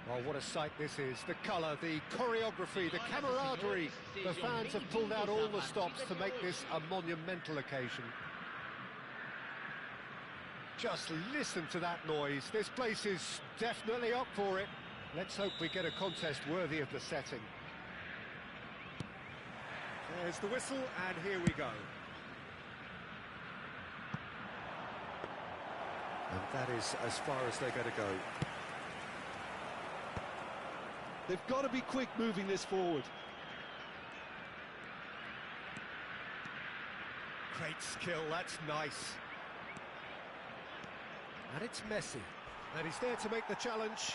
Well, what a sight this is. The colour, the choreography, the camaraderie. The fans have pulled out all the stops to make this a monumental occasion. Just listen to that noise. This place is definitely up for it. Let's hope we get a contest worthy of the setting. There's the whistle, and here we go. And that is as far as they're going to go. They've got to be quick moving this forward. Great skill, that's nice. And it's Messi. And he's there to make the challenge.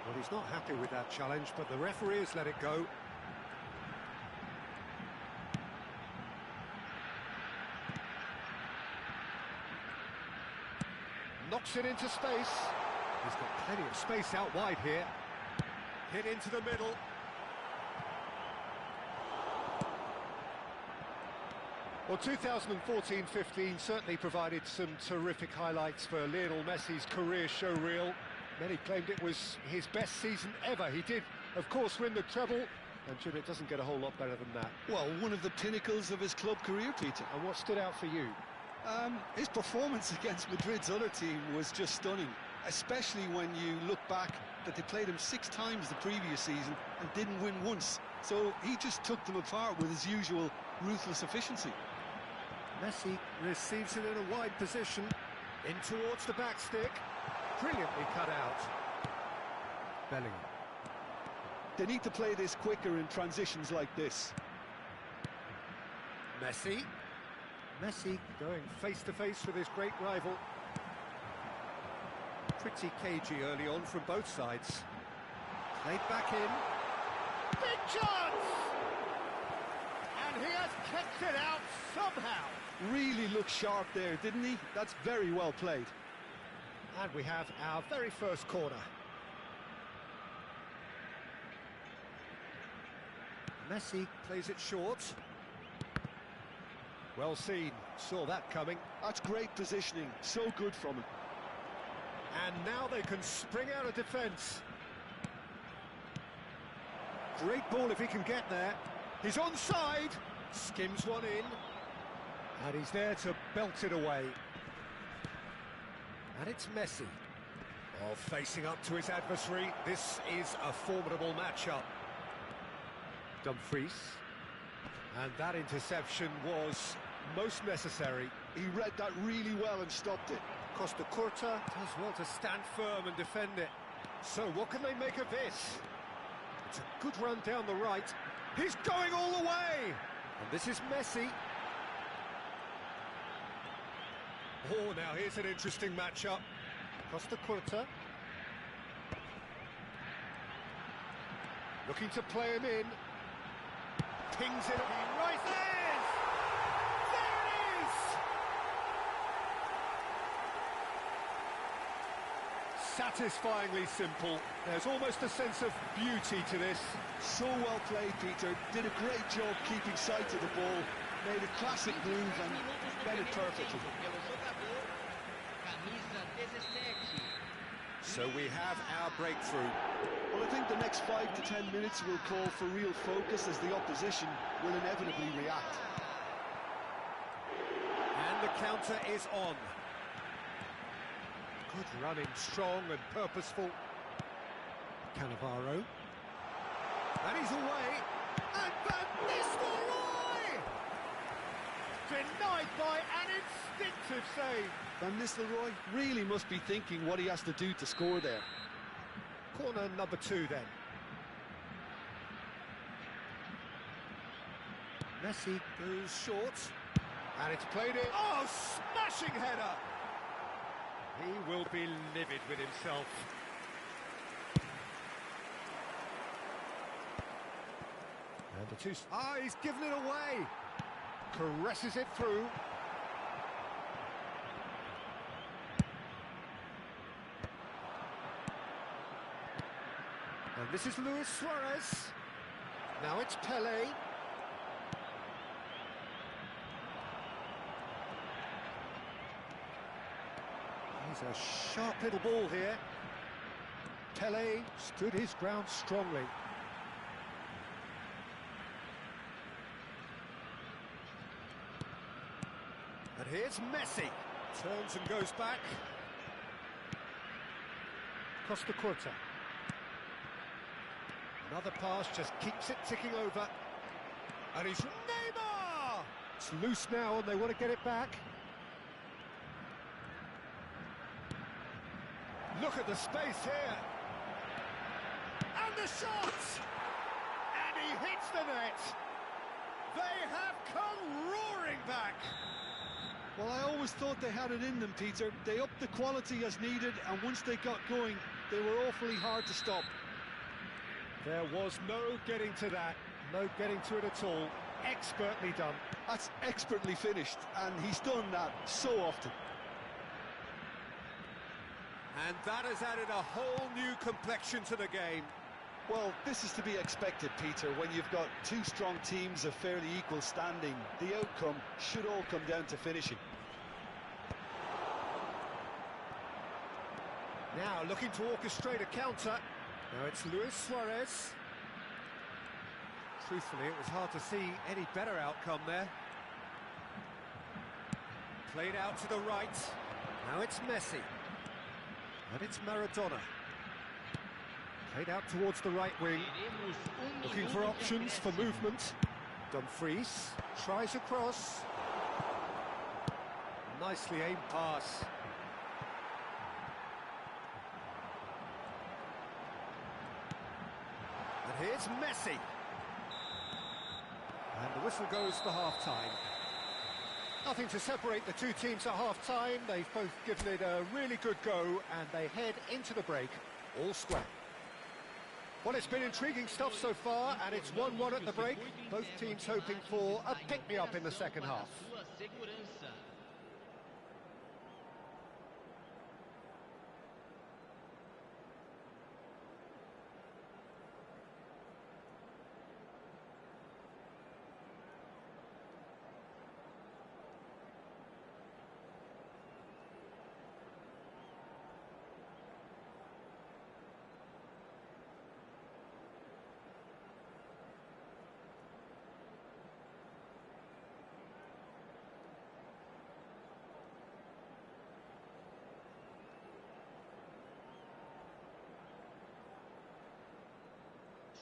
Well, he's not happy with that challenge, but the referee has let it go. Knocks it into space. He's got plenty of space out wide here. Hit into the middle. Well, 2014-15 certainly provided some terrific highlights for Lionel Messi's career showreel. Many claimed it was his best season ever. He did, of course, win the treble, and Jim, it doesn't get a whole lot better than that. Well, one of the pinnacles of his club career, Peter. And what stood out for you? His performance against Madrid's other team was just stunning, especially when you look back that they played him 6 times the previous season and didn't win once. So he just took them apart with his usual ruthless efficiency. Messi receives it in a wide position, in towards the back stick, brilliantly cut out. Bellingham. They need to play this quicker in transitions like this. Messi. Messi going face-to-face with his great rival. Pretty cagey early on from both sides. Played back in. Big chance! And he has kept it out somehow. Really looked sharp there, didn't he? That's very well played. And we have our very first corner. Messi plays it short. Well seen, saw that coming. That's great positioning, so good from him. And now they can spring out of defence. Great ball if he can get there. He's onside, skims one in. And he's there to belt it away. And it's Messi. Oh, facing up to his adversary. This is a formidable matchup. Dumfries. And that interception was most necessary. He read that really well and stopped it. Costa Curta does well to stand firm and defend it. So what can they make of this? It's a good run down the right. He's going all the way! And this is Messi. Oh, now here's an interesting matchup. Costa Curta. Looking to play him in. Pings it. He rises! There it is! Satisfyingly simple. There's almost a sense of beauty to this. So well played, Peter. Did a great job keeping sight of the ball. Made a classic move and read it perfectly. So we have our breakthrough. Well, I think the next 5 to 10 minutes will call for real focus as the opposition will inevitably react. And the counter is on. Good running, strong and purposeful. Cannavaro. And he's away. And Van Nistelrooy! Denied by an instinctive save. Van Nistelrooy really must be thinking what he has to do to score there. Corner number 2 then. Messi goes short. And it's played in. Oh, smashing header! He will be livid with himself. And the two... Ah, he's given it away! Caresses it through. And this is Luis Suarez. Now it's Pelé. He's a sharp little ball here. Pelé stood his ground strongly. And here's Messi. Turns and goes back. Costa Curta. Another pass, just keeps it ticking over. And he's Neymar! It's loose now and they want to get it back. Look at the space here. And the shot! And he hits the net. They have come roaring back. Well, I always thought they had it in them, Peter. They upped the quality as needed, and once they got going, they were awfully hard to stop. There was no getting to that, no getting to it at all. Expertly done. That's expertly finished, and he's done that so often. And that has added a whole new complexion to the game. Well, this is to be expected, Peter. When you've got two strong teams of fairly equal standing, the outcome should all come down to finishing. Now looking to orchestrate a counter. Now it's Luis Suarez. Truthfully, it was hard to see any better outcome there. Played out to the right. Now it's Messi. And it's Maradona. Played out towards the right wing. Looking for options for movement. Dumfries tries a cross. Nicely aimed pass. And here's Messi. And the whistle goes for half-time. Nothing to separate the two teams at half-time. They've both given it a really good go, and they head into the break all square. Well, it's been intriguing stuff so far, and it's 1-1 at the break. Both teams hoping for a pick-me-up in the second half.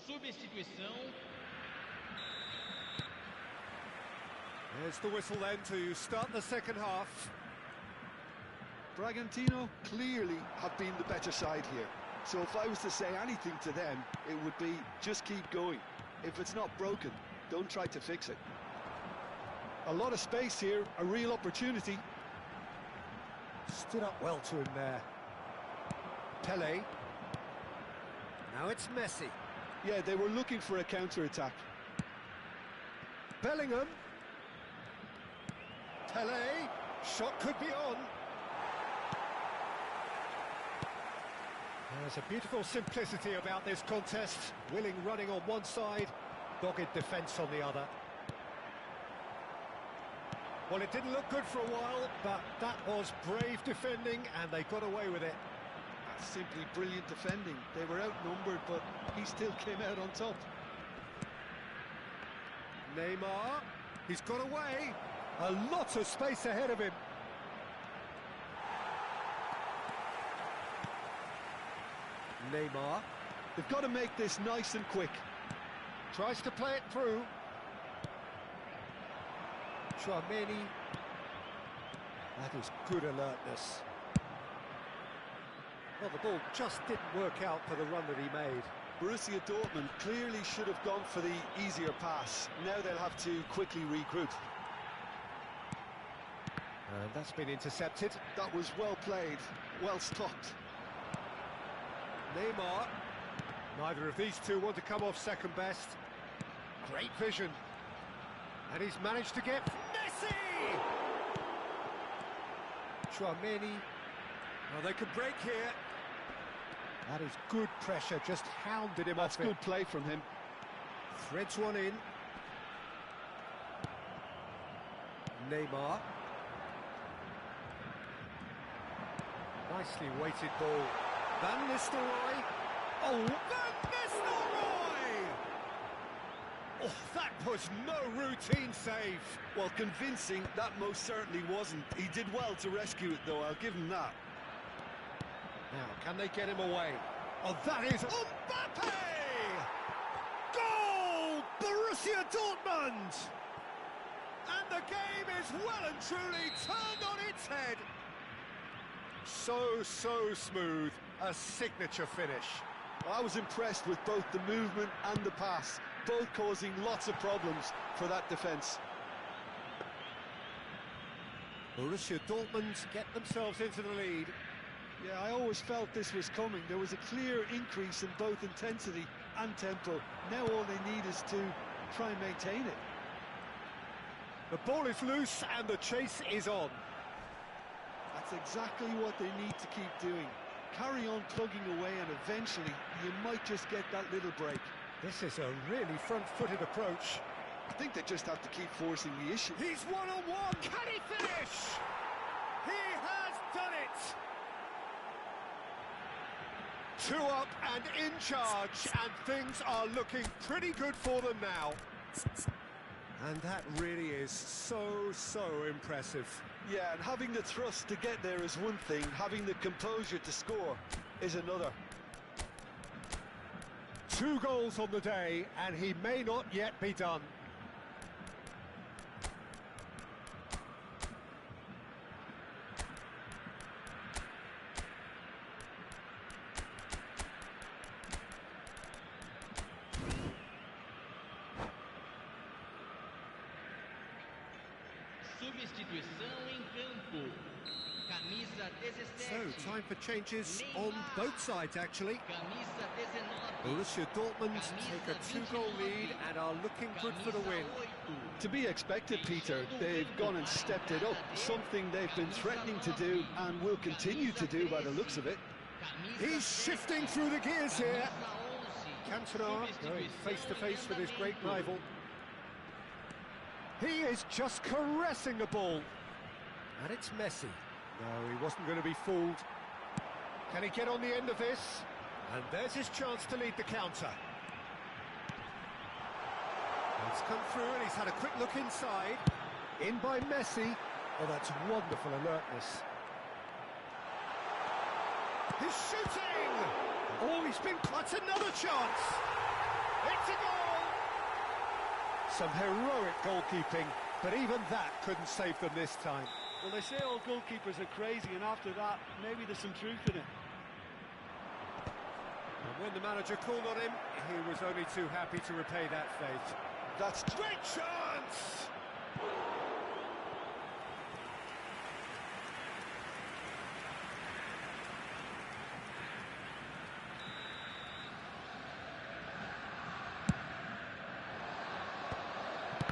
Substituição. There's the whistle then to start the second half. Bragantino clearly have been the better side here. So if I was to say anything to them, it would be just keep going. If it's not broken, don't try to fix it. A lot of space here, a real opportunity. Stood up well to him there. Pelé. Now it's Messi. Yeah, they were looking for a counter-attack. Bellingham. Pelé. Shot could be on. There's a beautiful simplicity about this contest. Willing running on one side, dogged defence on the other. Well, it didn't look good for a while, but that was brave defending, and they got away with it. Simply brilliant defending. They were outnumbered, but he still came out on top. Neymar, he's got away. A lot of space ahead of him. Neymar. They've got to make this nice and quick. Tries to play it through. Tchouaméni. That is good alertness. Well, the ball just didn't work out for the run that he made. Borussia Dortmund clearly should have gone for the easier pass. Now they'll have to quickly regroup. And that's been intercepted. That was well played, well stopped. Neymar. Neither of these two want to come off second best. Great vision. And he's managed to get Messi! Tchouaméni. Well, they could break here. That is good pressure, just hounded him off it. That's good play from him. Threads one in. Neymar. Nicely weighted ball. Van Nistelrooy. Oh, Van Nistelrooy! Oh, that was no routine save. Well, convincing, that most certainly wasn't. He did well to rescue it, though, I'll give him that. Now, can they get him away? Oh, that is Mbappe! Goal! Borussia Dortmund! And the game is well and truly turned on its head. So smooth, a signature finish. I was impressed with both the movement and the pass, both causing lots of problems for that defence. Borussia Dortmund get themselves into the lead. Yeah, I always felt this was coming. There was a clear increase in both intensity and tempo. Now all they need is to try and maintain it. The ball is loose and the chase is on. That's exactly what they need to keep doing. Carry on plugging away and eventually you might just get that little break. This is a really front-footed approach. I think they just have to keep forcing the issue. He's one-on-one. Can he finish? He has done it. 2 up and in charge, and things are looking pretty good for them now. And that really is so impressive. Yeah, and having the thrust to get there is one thing, having the composure to score is another. 2 goals on the day, and he may not yet be done. Substituição em campo. Camisa 17. So, time for changes on both sides, actually. Camisa 19. Borussia Dortmund take a 2-goal lead and are looking good for the win. To be expected, Peter. They've gone and stepped it up, something they've been threatening to do and will continue to do by the looks of it. He's shifting through the gears here. Cantona going face-to-face with his great rival. He is just caressing the ball. And it's Messi. No, he wasn't going to be fooled. Can he get on the end of this? And there's his chance to lead the counter. He's come through and he's had a quick look inside. In by Messi. Oh, that's wonderful alertness. He's shooting! Oh, he's been... That's another chance! It's a goal! Some heroic goalkeeping, but even that couldn't save them this time. Well, they say all goalkeepers are crazy, and after that, maybe there's some truth in it. And when the manager called on him, he was only too happy to repay that faith. That's great chance!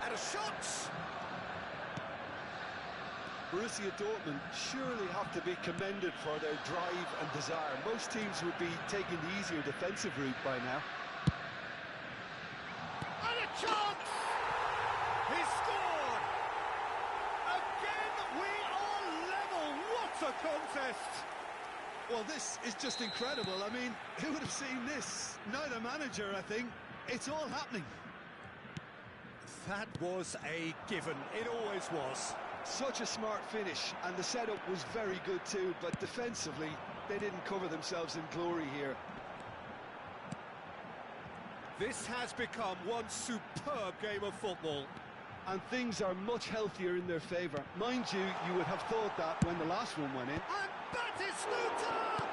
And a shot! Borussia Dortmund surely have to be commended for their drive and desire. Most teams would be taking the easier defensive route by now. And a chance! He scored! Again, we are level! What a contest! Well, this is just incredible. I mean, who would have seen this? Neither manager, I think. It's all happening. That was a given. It always was. Such a smart finish, and the setup was very good too, but defensively, they didn't cover themselves in glory here. This has become one superb game of football. And things are much healthier in their favour. Mind you, you would have thought that when the last one went in. And Batistuta!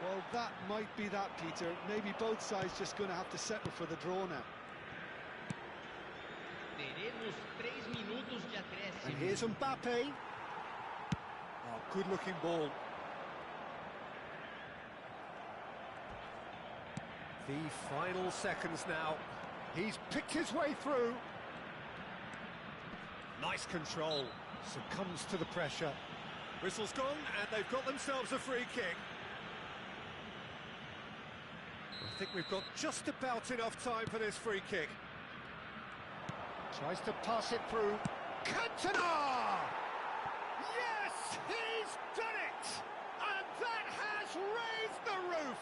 Well, that might be that, Peter. Maybe both sides just going to have to settle for the draw now. Teremos 3 minutos de acréscimo. And here's Mbappe. Oh, good-looking ball. The final seconds now. He's picked his way through. Nice control. Succumbs to the pressure. Whistle's gone, and they've got themselves a free kick. I think we've got just about enough time for this free kick. Tries to pass it through. Cantona! Yes, he's done it! And That has raised the roof!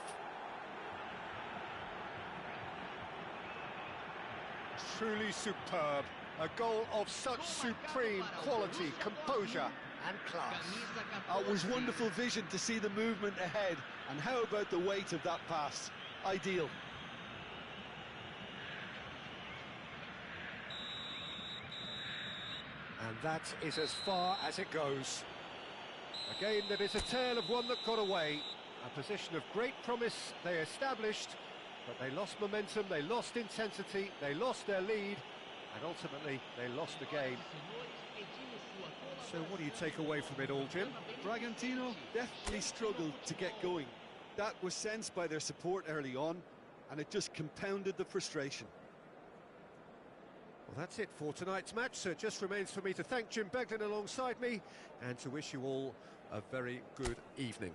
Truly superb. A goal of such supreme quality, composure and class. It was wonderful vision to see the movement ahead, and how about the weight of that pass? Ideal. And that is as far as it goes. A game that is a tale of one that got away. A position of great promise they established, but they lost momentum, they lost intensity, they lost their lead, and ultimately they lost the game. So what do you take away from it all, Jim? Bragantino definitely struggled to get going. That was sensed by their support early on, and it just compounded the frustration. Well, that's it for tonight's match, so it just remains for me to thank Jim Beglin alongside me and to wish you all a very good evening.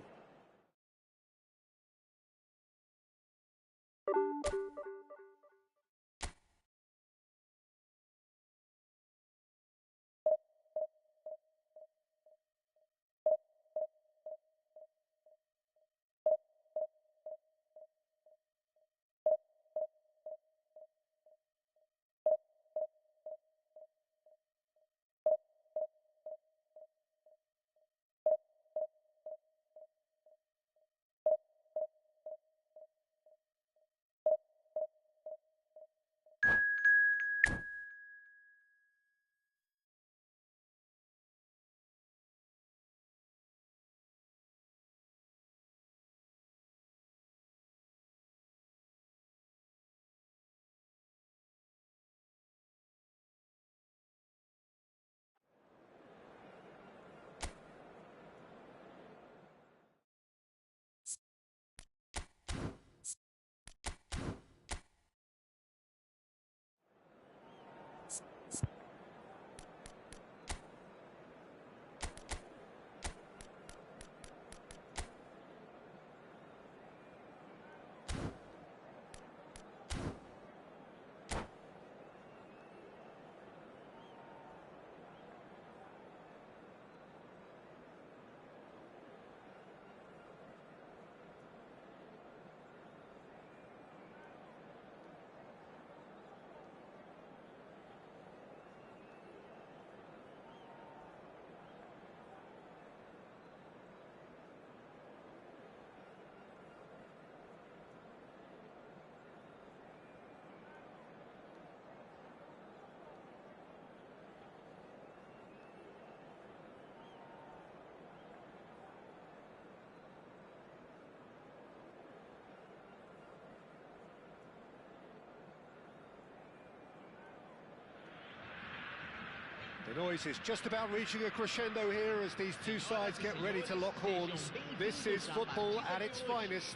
The noise is just about reaching a crescendo here as these two sides get ready to lock horns. This is football at its finest.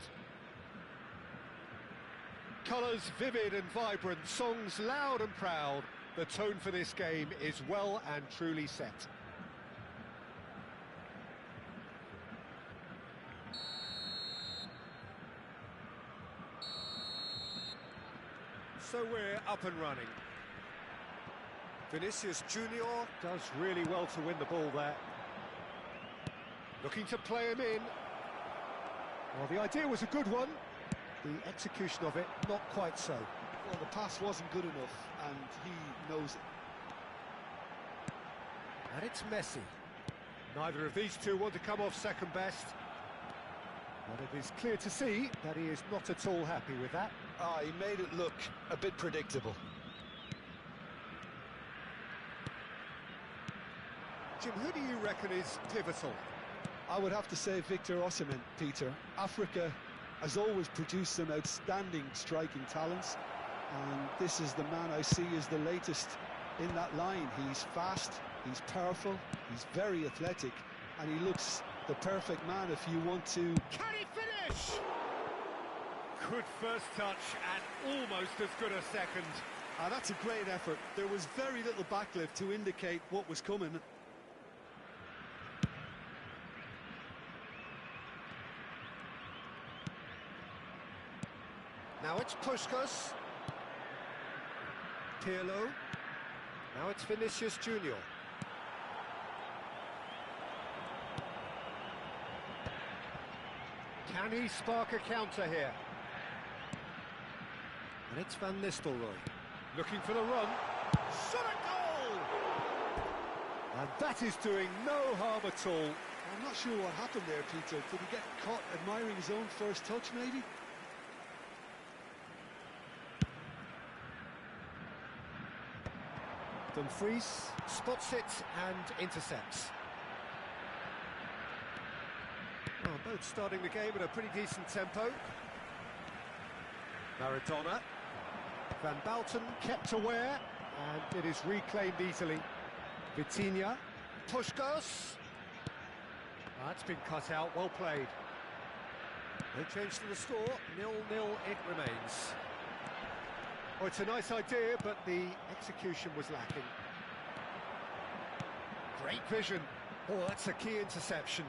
Colours vivid and vibrant, songs loud and proud. The tone for this game is well and truly set. So we're up and running. Vinicius Junior does really well to win the ball there. Looking to play him in. Well, the idea was a good one. The execution of it, not quite so. Well, the pass wasn't good enough, and he knows it. And it's Messi. Neither of these two want to come off second best. But it is clear to see that he is not at all happy with that. He made it look a bit predictable. Jim, who do you reckon is pivotal? I would have to say Victor Osimhen, Peter. Africa has always produced some outstanding striking talents, and this is the man I see as the latest in that line. He's fast, he's powerful, he's very athletic, and he looks the perfect man if you want to... Can he finish? Good first touch and almost as good a second. That's a great effort. There was very little backlift to indicate what was coming. Now it's Puskas. Pirlo. Now it's Vinicius Junior. Can he spark a counter here? And it's Van Nistelrooy. Looking for the run. Shot a goal! And that is doing no harm at all. I'm not sure what happened there, Peter. Did he get caught admiring his own first touch, maybe? Dumfries spots it and intercepts. Well, both starting the game at a pretty decent tempo. Maradona. Van Balten kept aware, and it is reclaimed easily. Vitinha. Puskas. That's been cut out, well played. No change to the score, 0-0 it remains. Oh, it's a nice idea, but the execution was lacking. Great vision. Oh, that's a key interception.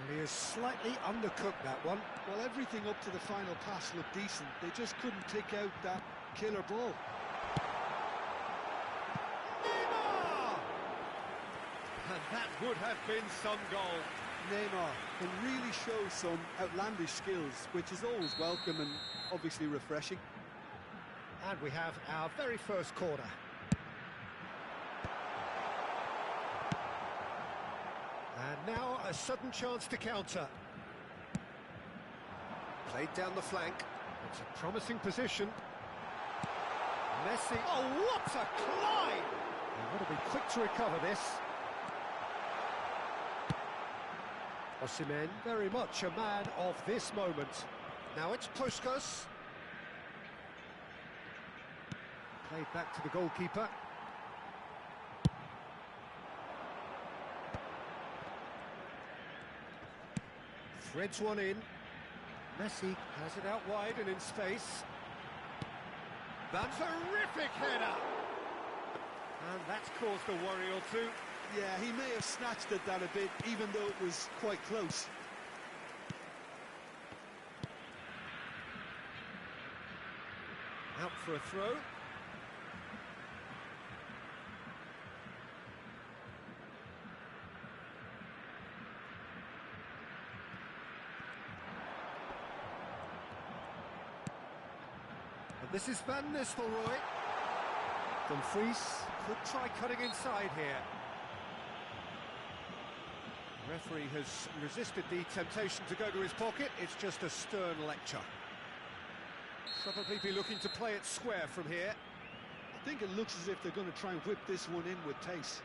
And he has slightly undercooked that one. Well, everything up to the final pass looked decent. They just couldn't pick out that killer ball. Neymar! And that would have been some goal. Neymar can really show some outlandish skills, which is always welcome and obviously refreshing. And we have our very first corner. And now a sudden chance to counter. Played down the flank. It's a promising position. Messi. Oh, what a climb! They've got to be quick to recover this. Osimhen, very much a man of this moment. Now it's Puskas. Played back to the goalkeeper. Threads one in. Messi has it out wide and in space. That's a terrific header! And that's caused a worry or two. Yeah, he may have snatched at that a bit, even though it was quite close. Out for a throw. And this is Van Nistelrooy. Dumfries could try cutting inside here. The referee has resisted the temptation to go to his pocket. It's just a stern lecture. Probably be looking to play it square from here. I think it looks as if they're going to try and whip this one in with pace.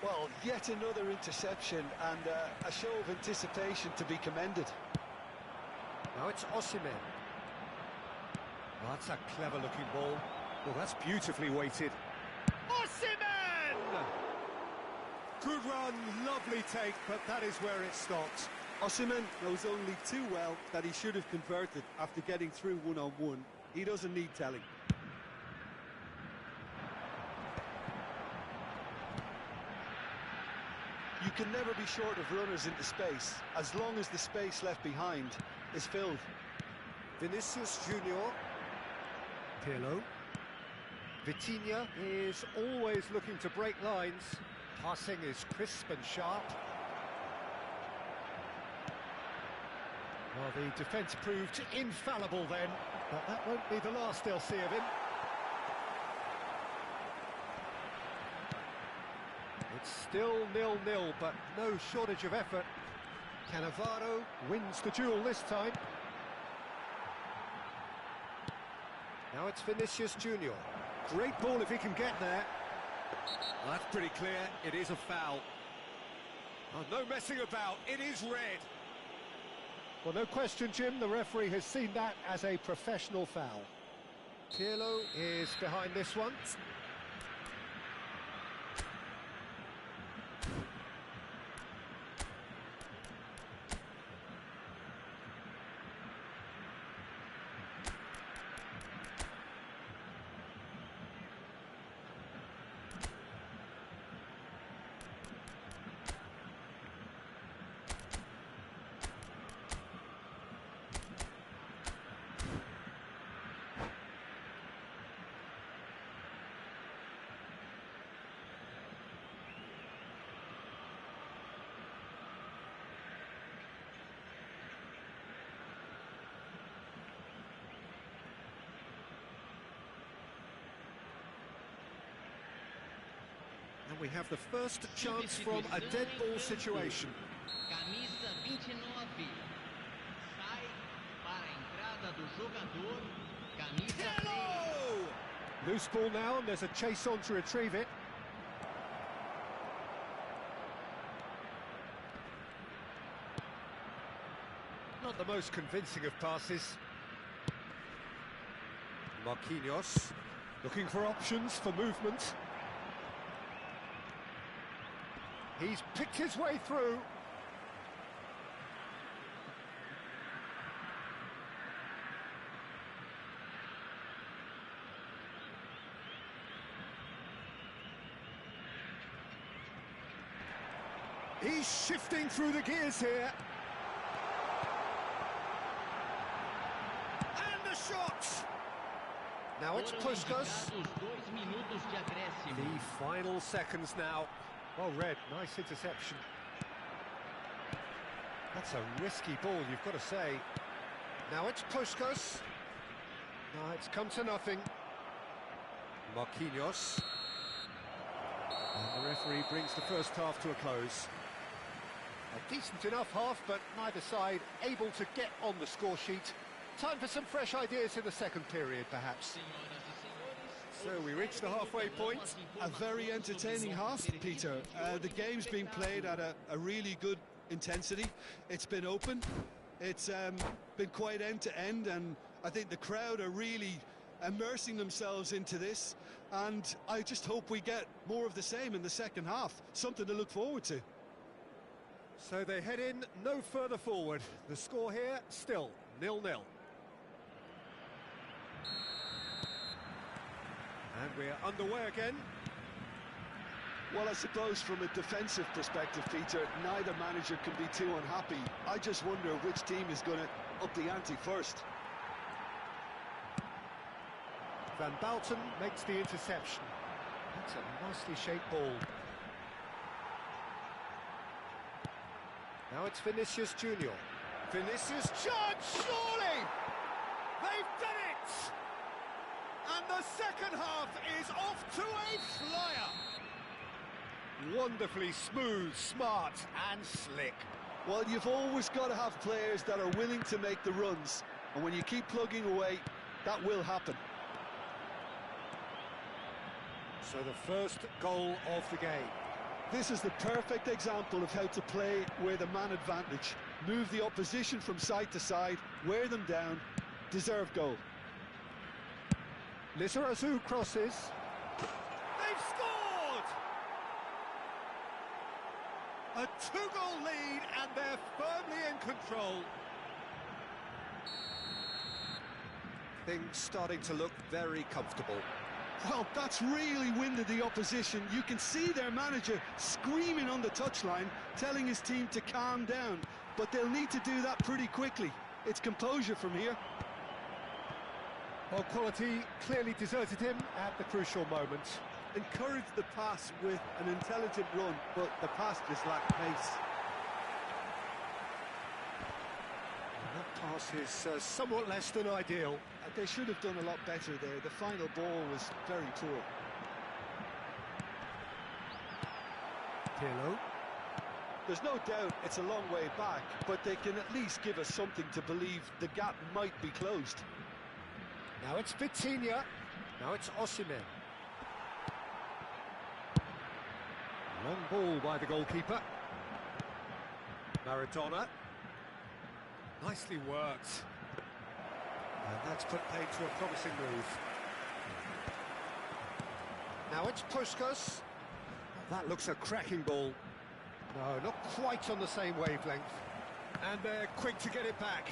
Well, yet another interception and a show of anticipation to be commended. Now it's Osimhen. Oh, that's a clever-looking ball. Well, that's beautifully weighted. Osimhen! Good run, lovely take, but that is where it stopped. Osimhen knows only too well that he should have converted after getting through one-on-one. He doesn't need telling. You can never be short of runners into space, as long as the space left behind is filled. Vinicius Junior. Pirlo. Vitinha is always looking to break lines. Passing is crisp and sharp. Well, the defence proved infallible then, but that won't be the last they'll see of him. It's still 0-0, but no shortage of effort. Cannavaro wins the duel this time. Now it's Vinicius Junior. Great ball if he can get there. Well, that's pretty clear. It is a foul. Oh, no messing about. It is red. Well, no question, Jim. The referee has seen that as a professional foul. Pirlo is behind this one. And we have the first chance from a dead ball situation. Camisa 29. Sai para a entrada do jogador. Camisa 3. Loose ball now, and there's a chase on to retrieve it. Not the most convincing of passes. Marquinhos looking for options for movement. He's picked his way through. He's shifting through the gears here. And the shot! Now it's Puskas. The final seconds now. Well read, nice interception. That's a risky ball, you've got to say. Now it's Puskas. No, it's come to nothing. Marquinhos. And the referee brings the first half to a close. A decent enough half, but neither side able to get on the score sheet. Time for some fresh ideas in the second period, perhaps. So we reach the halfway point. A very entertaining half, Peter. The game's been played at a really good intensity. It's been open. It's been quite end-to-end, and I think the crowd are really immersing themselves into this. And I just hope we get more of the same in the second half. Something to look forward to. So they head in no further forward. The score here, still 0-0. And we're underway again. Well, I suppose from a defensive perspective, Peter, neither manager can be too unhappy. I just wonder which team is going to up the ante first. Van Bouten makes the interception. That's a nicely shaped ball. Now it's Vinicius Junior. Vinicius Judge, surely! They've done it! And the second half is off to a flyer. Wonderfully smooth, smart and slick. Well, you've always got to have players that are willing to make the runs. And when you keep plugging away, that will happen. So the first goal of the game. This is the perfect example of how to play with a man advantage. Move the opposition from side to side, wear them down, deserve goal. Lizarazu crosses. They've scored! A 2-goal lead, and they're firmly in control. Things starting to look very comfortable. Well, that's really winded the opposition. You can see their manager screaming on the touchline, telling his team to calm down. But they'll need to do that pretty quickly. It's composure from here. Well, quality clearly deserted him at the crucial moment. Encouraged the pass with an intelligent run, but the pass just lacked pace. And that pass is somewhat less than ideal. They should have done a lot better there. The final ball was very poor. Pirlo. There's no doubt it's a long way back, but they can at least give us something to believe the gap might be closed. Now it's Vitinha. Now it's Osimhen. Long ball by the goalkeeper. Maradona. Nicely worked. And that's put paid to a promising move. Now it's Puskas. That looks a cracking ball. No, not quite on the same wavelength. And they're quick to get it back.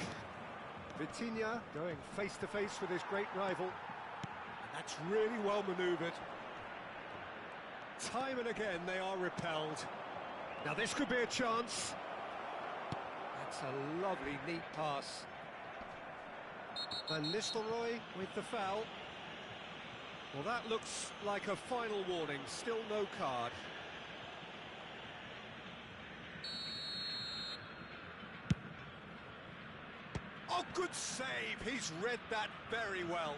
Vitinha going face-to-face with his great rival. And that's really well manoeuvred. Time and again they are repelled. Now this could be a chance. That's a lovely, neat pass. Van Nistelrooy with the foul. Well, that looks like a final warning. Still no card. Oh, good save. He's read that very well.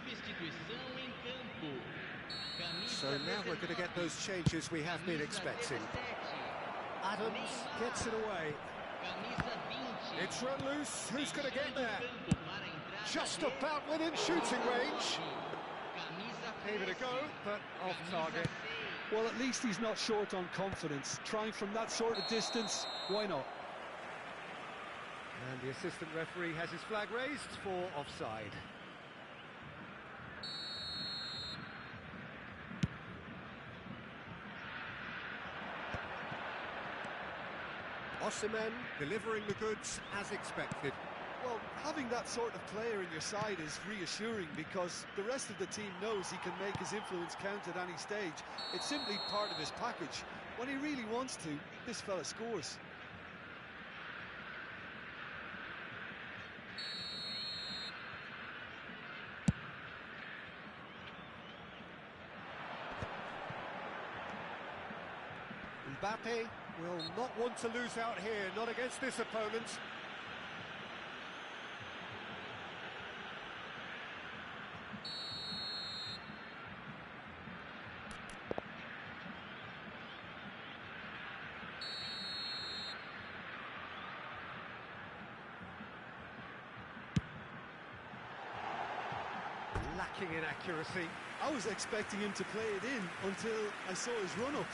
Substituição em campo. Camisa So now we're going to get those changes we have been expecting. 17. Adams gets it away. Camisa 20. It's run loose. Who's going to get there? Campo para a entrada Just de about within shooting range. Camisa Gave it a go, 13. but off Camisa target. 6. Well, at least he's not short on confidence. Trying from that sort of distance, why not? And the assistant referee has his flag raised for offside. Osimhen delivering the goods as expected. Well, having that sort of player in your side is reassuring because the rest of the team knows he can make his influence count at any stage. It's simply part of his package. When he really wants to, this fella scores. Mbappe will not want to lose out here, not against this opponent. Lacking in accuracy. I was expecting him to play it in until I saw his run-up.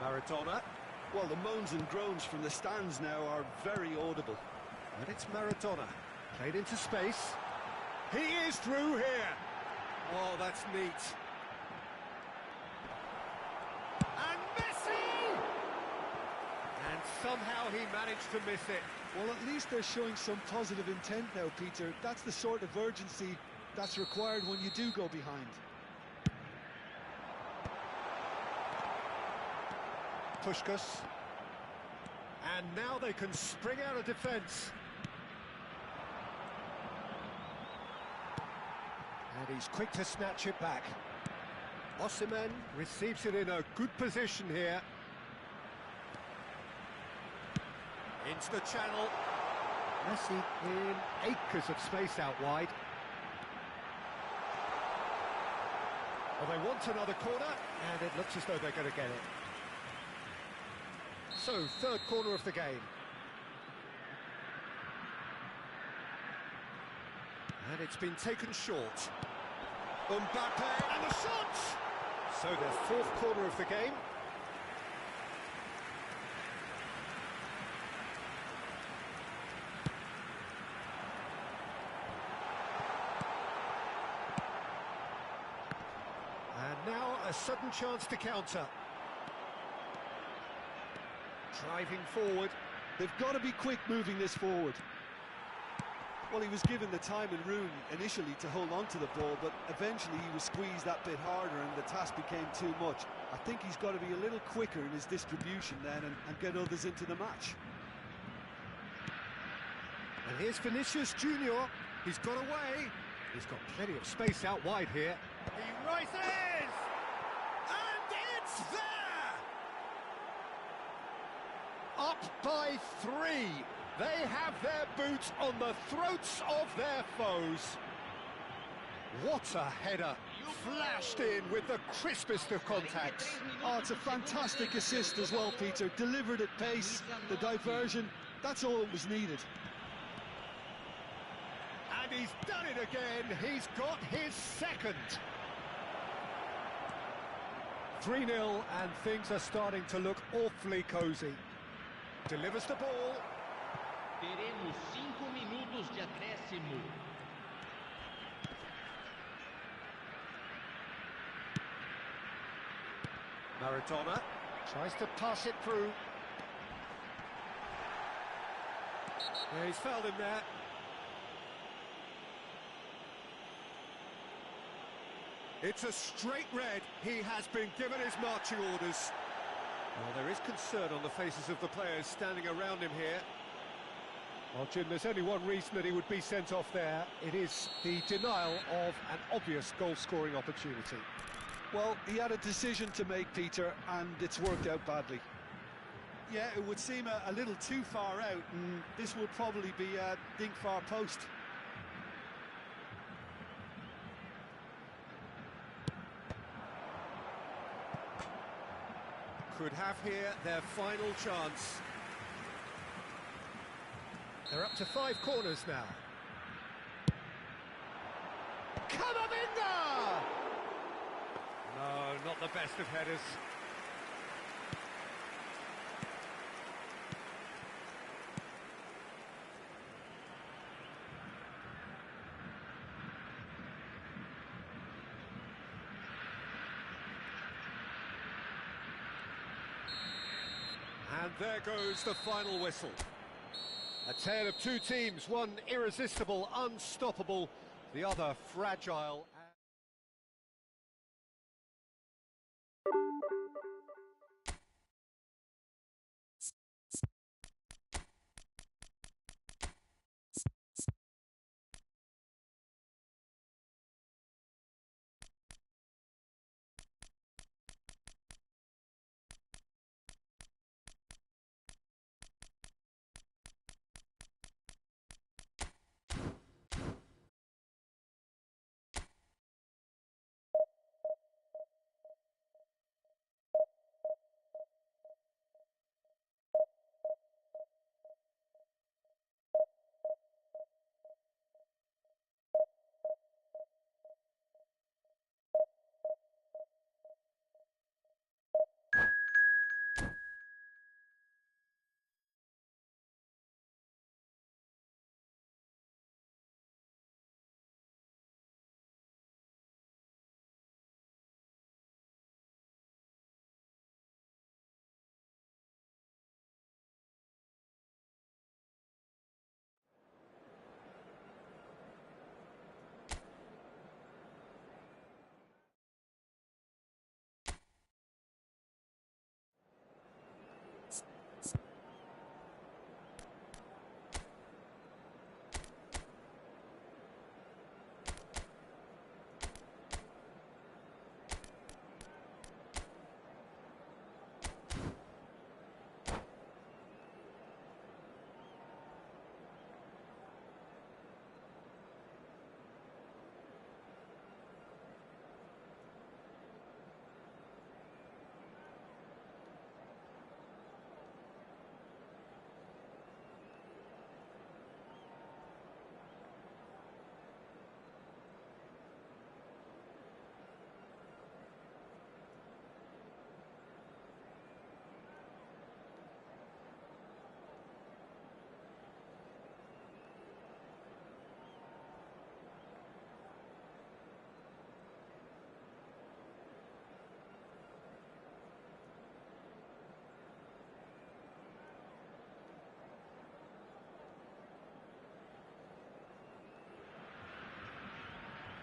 Maradona, Well, the moans and groans from the stands now are very audible. and it's Maradona. Played into space. He is through here. Oh, that's neat. And Messi! And somehow he managed to miss it. Well, at least they're showing some positive intent now, Peter. That's the sort of urgency that's required when you do go behind. Puskás. And now they can spring out of defence. And he's quick to snatch it back. Osimhen receives it in a good position here. Into the channel. Messi in acres of space out wide. Well, they want another corner, and it looks as though they're going to get it. So, third corner of the game. And it's been taken short. Mbappe, and the shot! So, the fourth corner of the game. And now a sudden chance to counter. Driving forward. They've got to be quick moving this forward. Well, he was given the time and room initially to hold on to the ball, but eventually he was squeezed that bit harder and the task became too much. I think he's got to be a little quicker in his distribution then and get others into the match. And here's Vinicius Junior. He's got away. He's got plenty of space out wide here. He races! And it's there! Up by 3. They have their boots on the throats of their foes. What a header. Flashed in with the crispest of contacts. Oh, it's a fantastic assist as well, Peter. Delivered at pace, the diversion, that's all that was needed. And he's done it again. He's got his second. 3-0, and things are starting to look awfully cosy. Delivers the ball. Teremos 5 minutos de acréscimo. Maradona tries to pass it through. Yeah, he's fouled him there. It's a straight red. He has been given his marching orders. Well, there is concern on the faces of the players standing around him here. Well, Jim, there's only one reason that he would be sent off there. It is the denial of an obvious goal-scoring opportunity. Well, he had a decision to make, Peter, and it's worked out badly. Yeah, it would seem a little too far out, and this will probably be a dink far post. Could have here their final chance. They're up to 5 corners now. Camavinga! No, not the best of headers. And there goes the final whistle. A tale of two teams, one irresistible, unstoppable, the other fragile.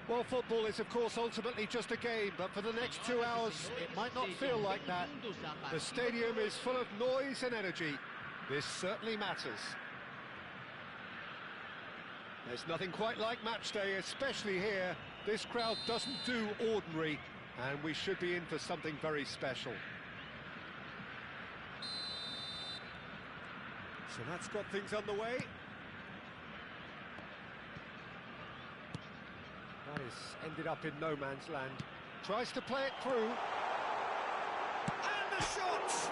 Well, football is, of course, ultimately just a game, but for the next 2 hours, it might not feel like that. The stadium is full of noise and energy. This certainly matters. There's nothing quite like match day, especially here. This crowd doesn't do ordinary, and we should be in for something very special. So that's got things underway. That has ended up in no man's land. Tries to play it through. And the shot!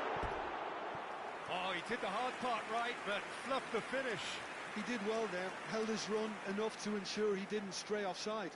Oh, he did the hard part right, but fluffed the finish. He did well there, held his run enough to ensure he didn't stray offside.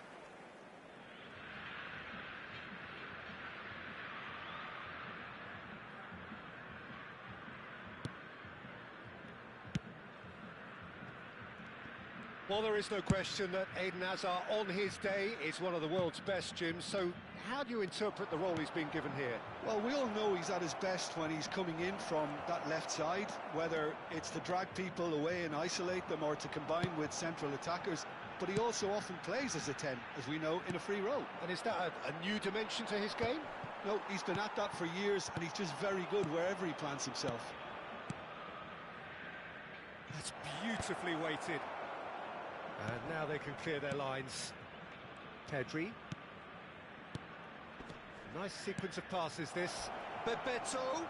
Well, there is no question that Eden Hazard, on his day, is one of the world's best, Jim. So how do you interpret the role he's been given here? Well, we all know he's at his best when he's coming in from that left side, whether it's to drag people away and isolate them or to combine with central attackers. But he also often plays as a 10, as we know, in a free role. And is that a new dimension to his game? No, he's been at that for years, and he's just very good wherever he plants himself. That's beautifully weighted. And now they can clear their lines. Pedri. Nice sequence of passes, this. Bebeto.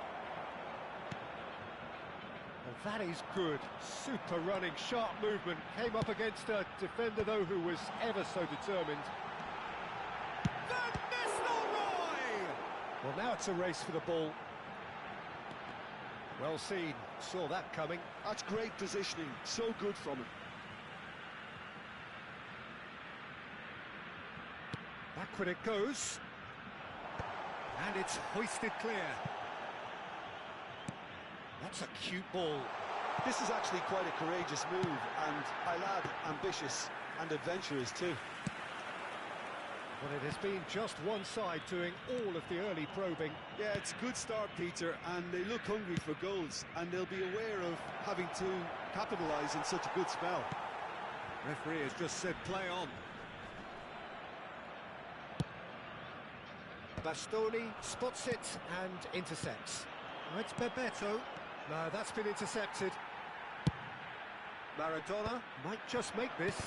Well, that is good. Super running, sharp movement. Came up against a defender, though, who was ever so determined. Well, now it's a race for the ball. Well seen. Saw that coming. That's great positioning. So good from him. Backward it goes. And it's hoisted clear. That's a cute ball. This is actually quite a courageous move, and I'll add ambitious and adventurous too. Well, it has been just one side doing all of the early probing. Yeah, it's a good start, Peter, and they look hungry for goals, and they'll be aware of having to capitalise in such a good spell. Referee has just said play on. Bastoni spots it and intercepts. Oh, it's Bebeto. No, that's been intercepted. Maradona might just make this.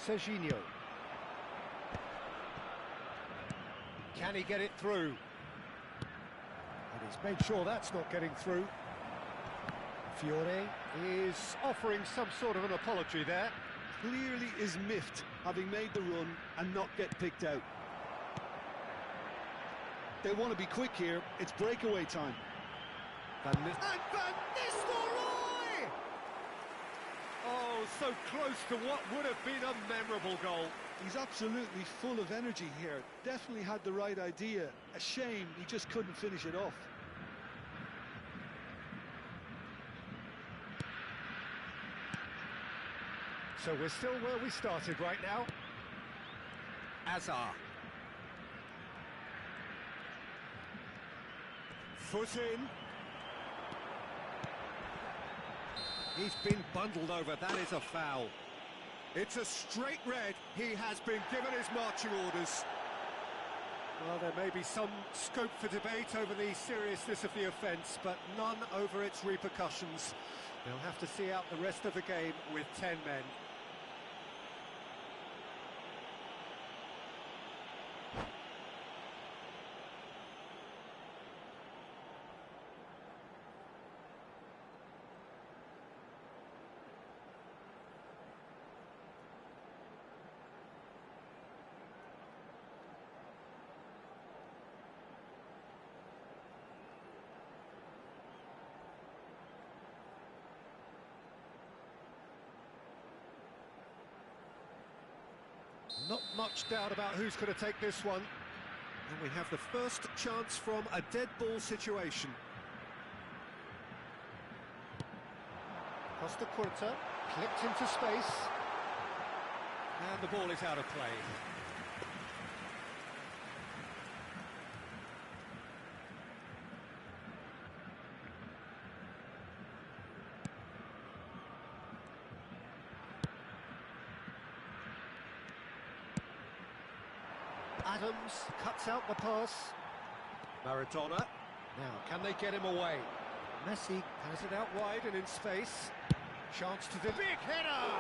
Serginho. Can he get it through? And he's made sure that's not getting through. Fiore is offering some sort of an apology there. Clearly is miffed, having made the run and not get picked out. They want to be quick here. It's breakaway time. And Van Nistelrooy! Oh, so close to what would have been a memorable goal. He's absolutely full of energy here. Definitely had the right idea. A shame he just couldn't finish it off. So we're still where we started right now. Azar. Foot in. He's been bundled over. That is a foul. It's a straight red. He has been given his marching orders. Well, there may be some scope for debate over the seriousness of the offence, but none over its repercussions. They'll have to see out the rest of the game with 10 men. Not much doubt about who's going to take this one. And we have the first chance from a dead ball situation. Costa Curta, clipped into space. And the ball is out of play. Adams cuts out the pass. Maradona. Now, can they get him away? Messi has it out wide and in space. Chance to the big header!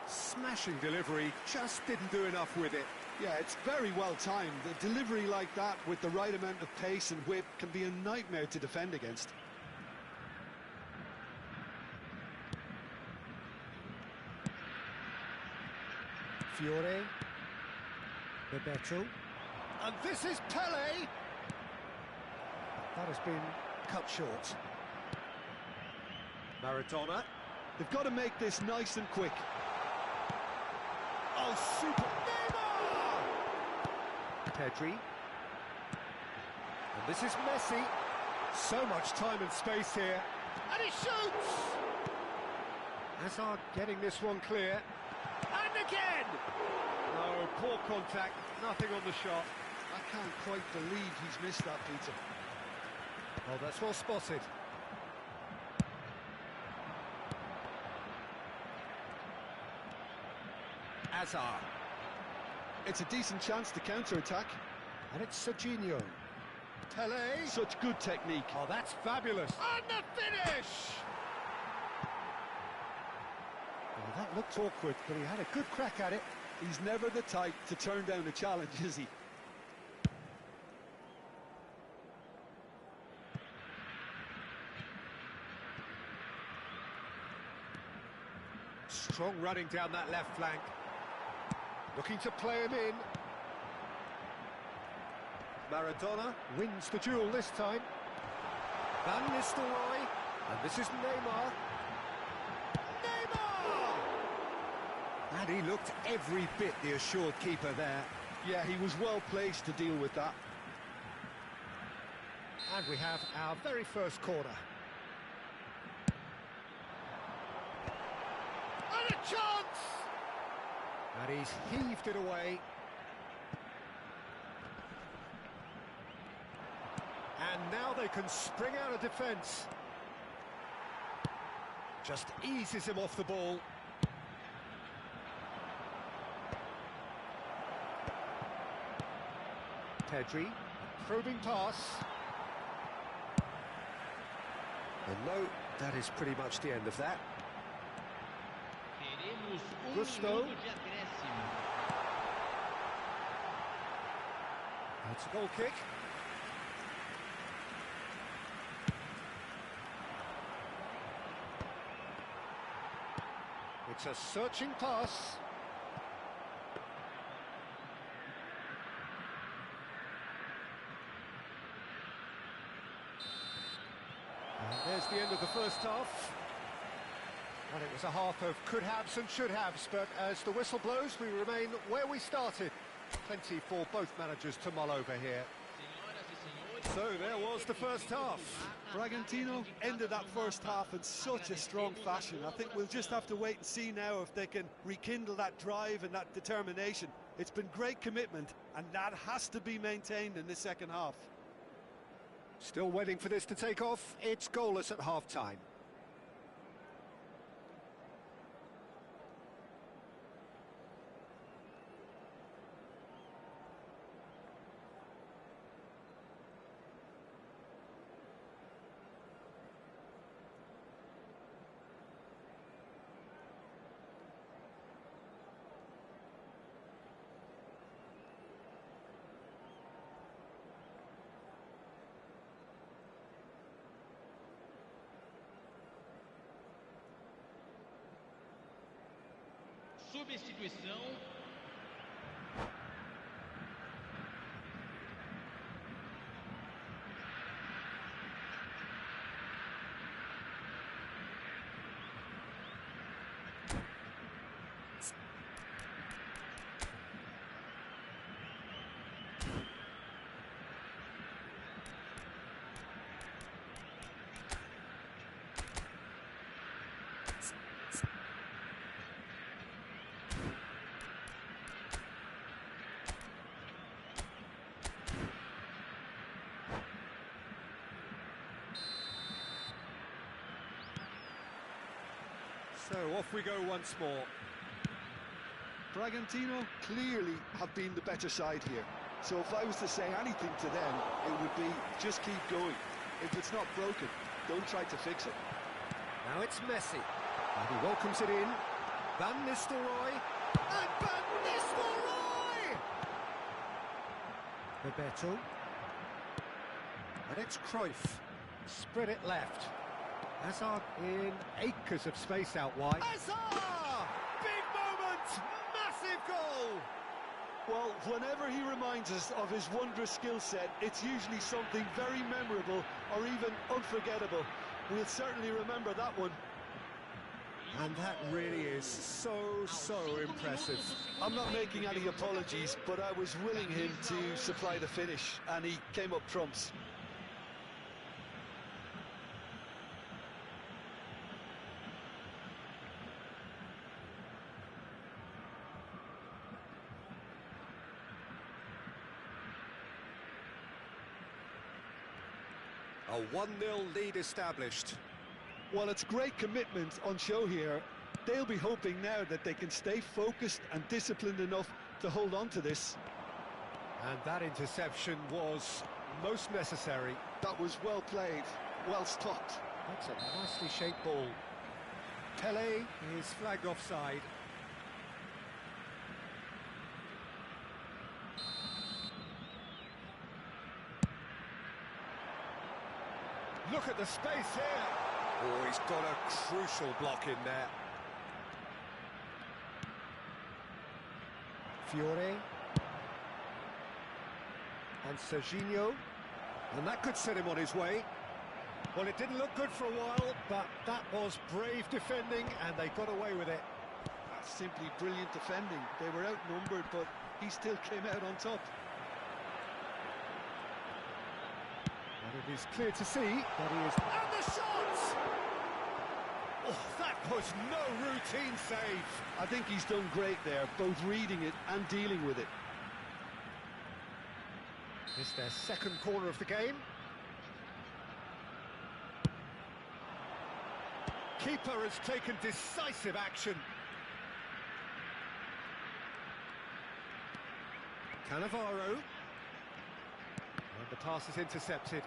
Smashing delivery, just didn't do enough with it. Yeah, it's very well timed. A delivery like that with the right amount of pace and whip can be a nightmare to defend against. Fiore. Bebeto. And this is Pele! That has been cut short. Maradona. They've got to make this nice and quick. Oh, super! Neymar! Pedri. And this is Messi. So much time and space here. And he shoots! Hazard getting this one clear. And again! No, poor contact, nothing on the shot. I can't quite believe he's missed that, Peter. Oh, that's well spotted. Azar. It's a decent chance to counter-attack. And it's Serginho. Pele. Such good technique. Oh, that's fabulous. And the finish! Well, that looked awkward, but he had a good crack at it. He's never the type to turn down a challenge, is he? Strong running down that left flank. Looking to play him in. Maradona wins the duel this time. Van Nistelrooy, and this is Neymar. Neymar! And he looked every bit the assured keeper there. Yeah, he was well placed to deal with that. And we have our very first corner. And a chance! And he's heaved it away. And now they can spring out of defence. Just eases him off the ball. Pedri, probing pass. And no, that is pretty much the end of that. Gusto. That's a goal kick. It's a searching pass. And there's the end of the first half. And it was a half of could-haves and should-haves, but as the whistle blows, we remain where we started. Plenty for both managers to mull over here. So there was the first half. Bragantino ended that first half in such a strong fashion. I think we'll just have to wait and see now if they can rekindle that drive and that determination. It's been great commitment, and that has to be maintained in the second half. Still waiting for this to take off. It's goalless at half-time. Substituição. So off we go once more. Bragantino clearly have been the better side here. So if I was to say anything to them, it would be just keep going. If it's not broken, don't try to fix it. Now it's Messi. And he welcomes it in. Van Nistelrooy. And Van Nistelrooy! Bebeto. And it's Cruyff. Spread it left. Hazard in acres of space out wide. Hazard! Big moment! Massive goal! Well, whenever he reminds us of his wondrous skill set, it's usually something very memorable or even unforgettable. We'll certainly remember that one. And that really is so impressive. I'm not making any apologies, but I was willing him to supply the finish, and he came up trumps. A 1-0 lead established. Well, it's great commitment on show here. They'll be hoping now that they can stay focused and disciplined enough to hold on to this. And that interception was most necessary. That was well played, well stopped. That's a nicely shaped ball. Pele is flagged offside. Look at the space here. Oh, he's got a crucial block in there. Fiore. And Serginho. And that could set him on his way. Well, it didn't look good for a while, but that was brave defending, and they got away with it. That's simply brilliant defending. They were outnumbered, but he still came out on top. And it is clear to see that he is... And the shot! Oh, that was no routine save. I think he's done great there, both reading it and dealing with it. It's their second corner of the game. Keeper has taken decisive action. Cannavaro. And the pass is intercepted.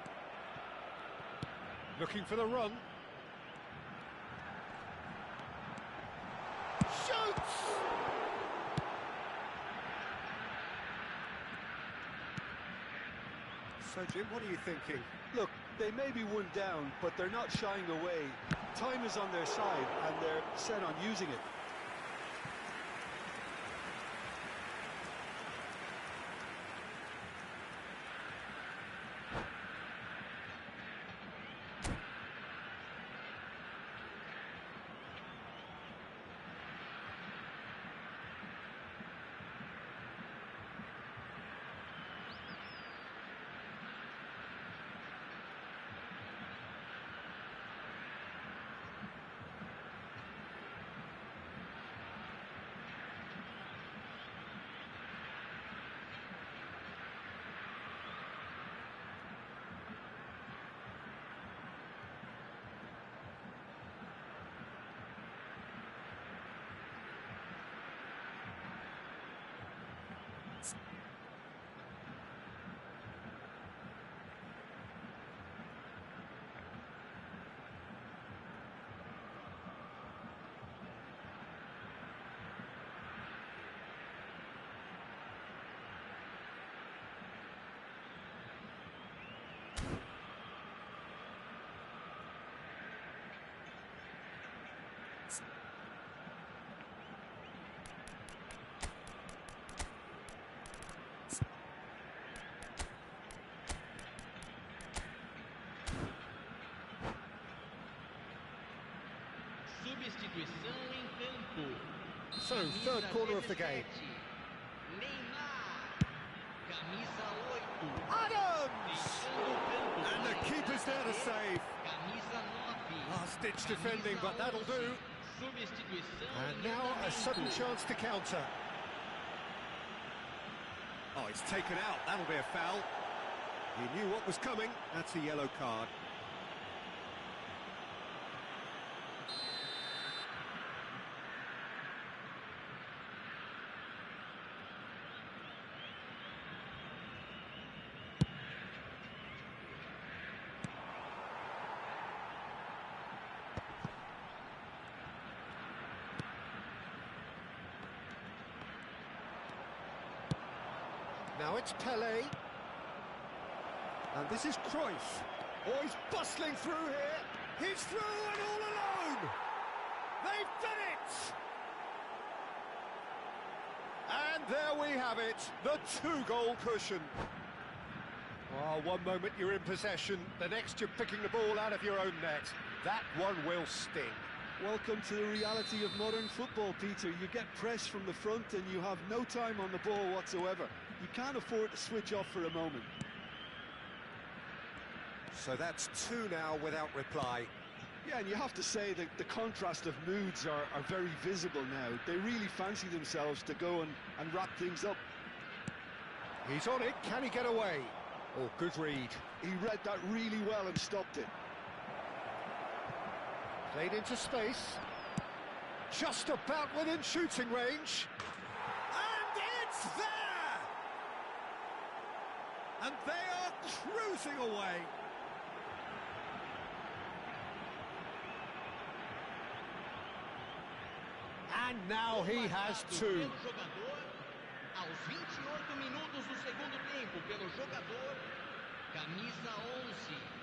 Looking for the run. Shoots! So, Jim, what are you thinking? Look, they may be one down, but they're not shying away. Time is on their side, and they're set on using it. Substituição em campo. So, third corner of the game. Neymar. Camisa 8. Adams! Deixando o campo. And the keeper's there to save. Camisa 9. Last-ditch defending, but that'll do. Substituição And em now a sudden andamento. chance to counter. Oh, it's taken out. That'll be a foul. He knew what was coming. That's a yellow card. Now it's Pelé. And this is Cruyff. Oh, he's bustling through here. He's through and all alone. They've done it. And there we have it, the two-goal cushion. Oh, one moment you're in possession, the next you're picking the ball out of your own net. That one will sting. Welcome to the reality of modern football, Peter. You get pressed from the front and you have no time on the ball whatsoever. You can't afford to switch off for a moment. So that's two now without reply. Yeah, and you have to say that the contrast of moods are very visible now. They really fancy themselves to go and wrap things up. He's on it, can he get away? Oh, good read. He read that really well and stopped it. Played into space. Just about within shooting range. And it's there! And they are cruising away. And now he has two. Pelo jogador, aos 28 minutos do segundo tempo, pelo jogador, camisa 11.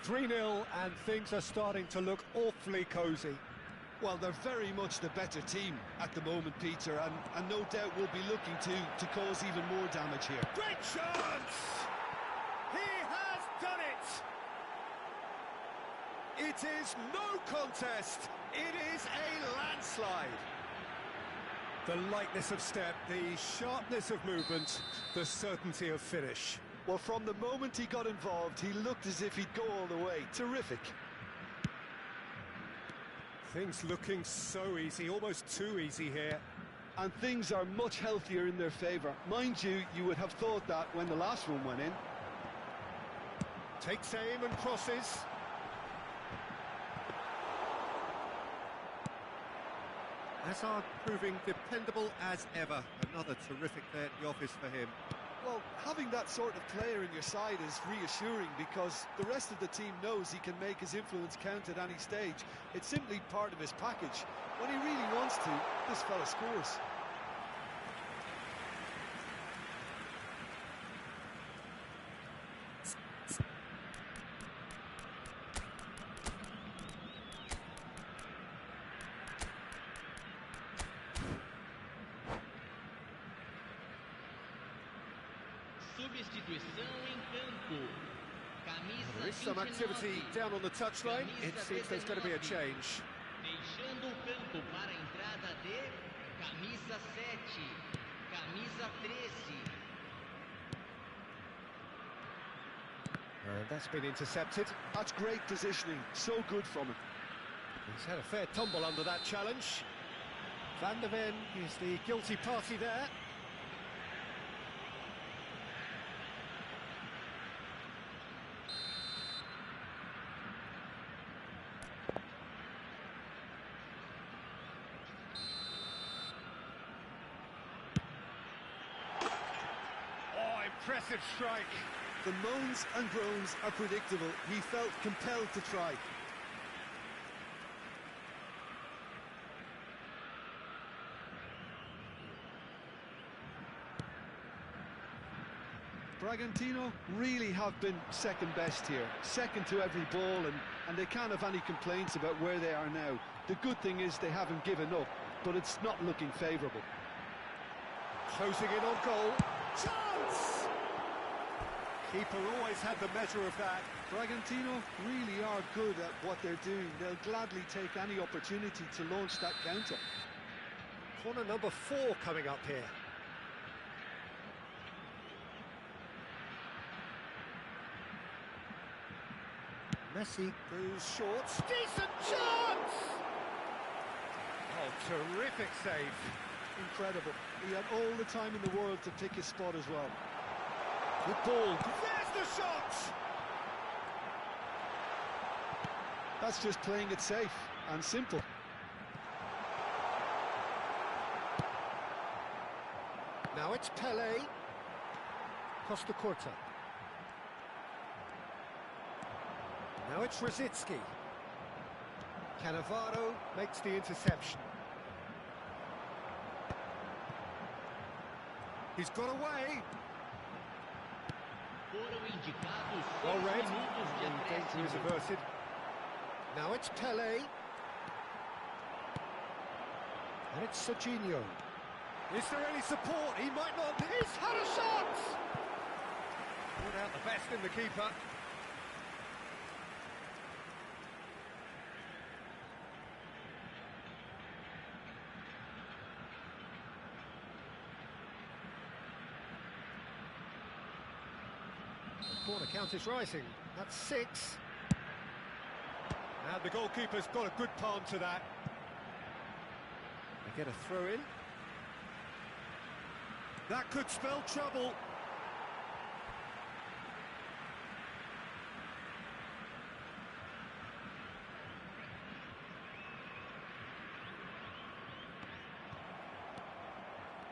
3-0, and things are starting to look awfully cosy. Well, they're very much the better team at the moment, Peter, and no doubt will be looking to cause even more damage here. Great chance! He has done it! It is no contest, it is a landslide. The lightness of step, the sharpness of movement, the certainty of finish. Well, from the moment he got involved, he looked as if he'd go all the way. Terrific. Things looking so easy, almost too easy here. And things are much healthier in their favour. Mind you, you would have thought that when the last one went in. Takes aim and crosses. Hazard proving dependable as ever. Another terrific day at the office for him. Well, having that sort of player in your side is reassuring because the rest of the team knows he can make his influence count at any stage. It's simply part of his package. When he really wants to, this fella scores. Substituição em campo. Camisa There is some 29. activity down on the touchline. It seems there's going to be a change. Deixando o campo para a entrada de camisa 7, camisa 13. And that's been intercepted. That's great positioning. So good from him. He's had a fair tumble under that challenge. Van der Ven is the guilty party there. Impressive strike. The moans and groans are predictable. He felt compelled to try. Bragantino really have been second best here. Second to every ball, and they can't have any complaints about where they are now. The good thing is they haven't given up, but it's not looking favourable. Closing in on goal. Chance! Keeper always had the measure of that. Bragantino really are good at what they're doing. They'll gladly take any opportunity to launch that counter. Corner number 4 coming up here. Messi goes short. Decent chance! Oh, terrific save. Incredible. He had all the time in the world to pick his spot as well. Good ball. There's the shot! That's just playing it safe and simple. Now it's Pele. Costa Curta. Now it's Rosicki. Cannavaro makes the interception. He's got away. Foram indicados Well 6 read. minutos de The danger is acréscimo. averted. Now it's Pele. And it's Serginho. Is there any support? He might not. He's had a shot! Brought out the best in the keeper. The corner count is rising. That's 6. And the goalkeeper's got a good palm to that. They get a throw in. That could spell trouble.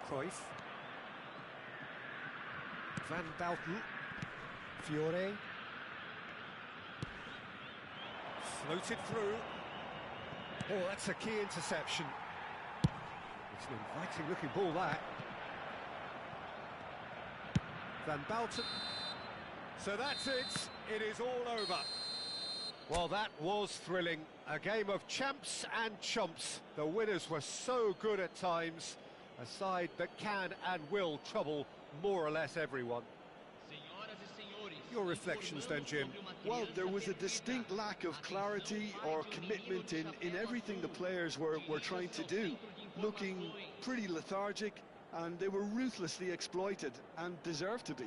Cruyff. Van Bauten. Fiore. Floated through. Oh, that's a key interception. It's an inviting looking ball, that. Van Bauten. So that's it. It is all over. Well, that was thrilling. A game of champs and chumps. The winners were so good at times. A side that can and will trouble more or less everyone. Your reflections then, Jim? Well, there was a distinct lack of clarity or commitment in everything the players were trying to do. Looking pretty lethargic, and they were ruthlessly exploited and deserved to be.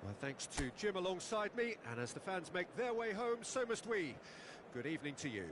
Well, thanks to Jim alongside me, and as the fans make their way home, so must we. Good evening to you.